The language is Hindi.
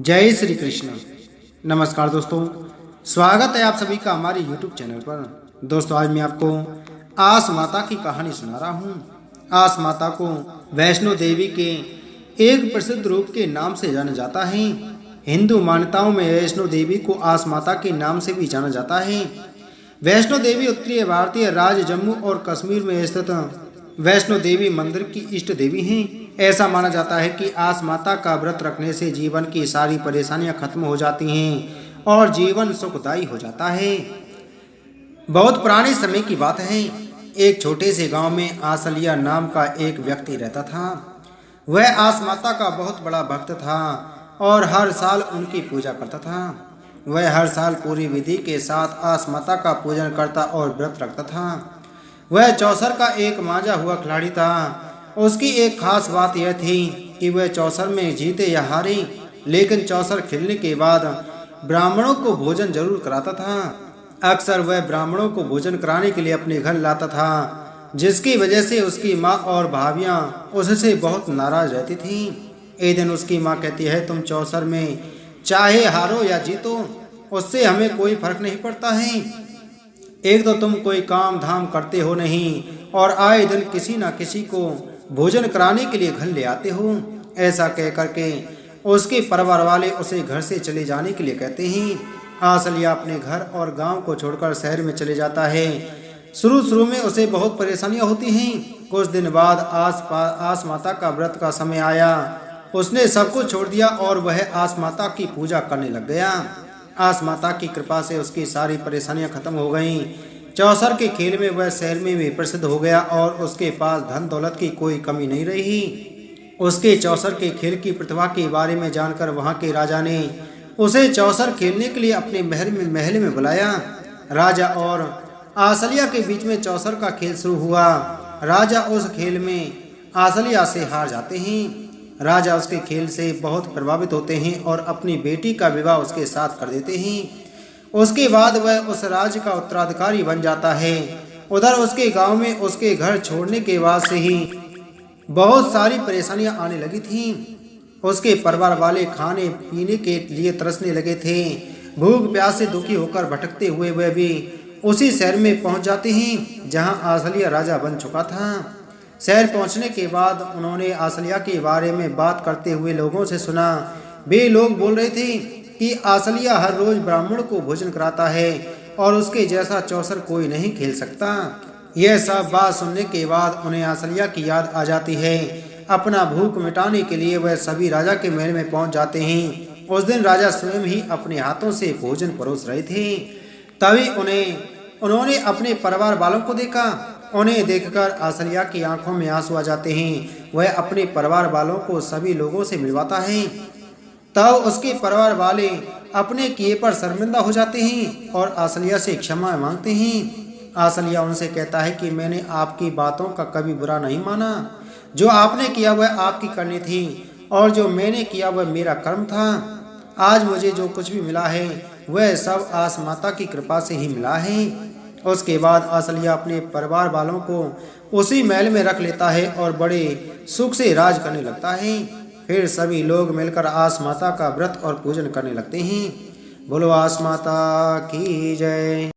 जय श्री कृष्ण। नमस्कार दोस्तों, स्वागत है आप सभी का हमारे YouTube चैनल पर। दोस्तों, आज मैं आपको आस माता की कहानी सुना रहा हूँ। आस माता को वैष्णो देवी के एक प्रसिद्ध रूप के नाम से जाना जाता है। हिंदू मान्यताओं में वैष्णो देवी को आस माता के नाम से भी जाना जाता है। वैष्णो देवी उत्तरी भारतीय राज्य जम्मू और कश्मीर में स्थित वैष्णो देवी मंदिर की इष्ट देवी हैं। ऐसा माना जाता है कि आस माता का व्रत रखने से जीवन की सारी परेशानियां खत्म हो जाती हैं और जीवन सुखदायी हो जाता है। बहुत पुराने समय की बात है। एक छोटे से गांव में आसलिया नाम का एक व्यक्ति रहता था। वह आस माता का बहुत बड़ा भक्त था और हर साल उनकी पूजा करता था। वह हर साल पूरी विधि के साथ आस माता का पूजन करता और व्रत रखता था। वह चौसर का एक मांझा हुआ खिलाड़ी था। उसकी एक खास बात यह थी कि वह चौसर में जीते या हारे, लेकिन चौसर खेलने के बाद ब्राह्मणों को भोजन जरूर कराता था। अक्सर वह ब्राह्मणों को भोजन कराने के लिए अपने घर लाता था, जिसकी वजह से उसकी माँ और भाभियाँ उससे बहुत नाराज रहती थीं। एक दिन उसकी माँ कहती है, तुम चौसर में चाहे हारो या जीतो, उससे हमें कोई फर्क नहीं पड़ता है। एक तो तुम कोई काम धाम करते हो नहीं और आए दिन किसी न किसी को भोजन कराने के लिए घर ले आते हो। ऐसा कह करके उसके परिवार वाले उसे घर से चले जाने के लिए कहते हैं। आसलिया अपने घर और गांव को छोड़कर शहर में चले जाता है। शुरू में उसे बहुत परेशानियां होती हैं। कुछ दिन बाद आस माता का व्रत का समय आया। उसने सब कुछ छोड़ दिया और वह आस माता की पूजा करने लग गया। आस माता की कृपा से उसकी सारी परेशानियां खत्म हो गईं। चौसर के खेल में वह शहर में भी प्रसिद्ध हो गया और उसके पास धन दौलत की कोई कमी नहीं रही। उसके चौसर के खेल की प्रतिभा के बारे में जानकर वहां के राजा ने उसे चौसर खेलने के लिए अपने महल में बुलाया। राजा और आसलिया के बीच में चौसर का खेल शुरू हुआ। राजा उस खेल में आसलिया से हार जाते हैं। राजा उसके खेल से बहुत प्रभावित होते हैं और अपनी बेटी का विवाह उसके साथ कर देते हैं। उसके बाद वह उस राज्य का उत्तराधिकारी बन जाता है। उधर उसके गांव में उसके घर छोड़ने के बाद से ही बहुत सारी परेशानियां आने लगी थीं। उसके परिवार वाले खाने पीने के लिए तरसने लगे थे। भूख प्यास से दुखी होकर भटकते हुए वह भी उसी शहर में पहुंच जाते हैं जहां आसलिया राजा बन चुका था। शहर पहुंचने के बाद उन्होंने आसलिया के बारे में बात करते हुए लोगों से सुना। वे लोग बोल रहे थे कि आसलिया हर रोज ब्राह्मण को भोजन कराता है और उसके जैसा चौसर कोई नहीं खेल सकता। यह सब बात सुनने के बाद उन्हें आसलिया की याद आ जाती है। अपना भूख मिटाने के लिए वह सभी राजा के महल में पहुंच जाते हैं। उस दिन राजा स्वयं ही अपने हाथों से भोजन परोस रहे थे। तभी उन्होंने अपने परिवार वालों को देखा। उन्हें देखकर आसलिया की आंखों में आंसू आ जाते हैं। वह अपने परिवार वालों को सभी लोगों से मिलवाता है। तब उसके परिवार वाले अपने किए पर शर्मिंदा हो जाते हैं और आसलिया से क्षमा मांगते हैं। आसलिया उनसे कहता है कि मैंने आपकी बातों का कभी बुरा नहीं माना। जो आपने किया वह आपकी करनी थी और जो मैंने किया वह मेरा कर्म था। आज मुझे जो कुछ भी मिला है वह सब आस माता की कृपा से ही मिला है। उसके बाद आसलिया अपने परिवार वालों को उसी महल में रख लेता है और बड़े सुख से राज करने लगता है। फिर सभी लोग मिलकर आस माता का व्रत और पूजन करने लगते हैं। बोलो आस माता की जय।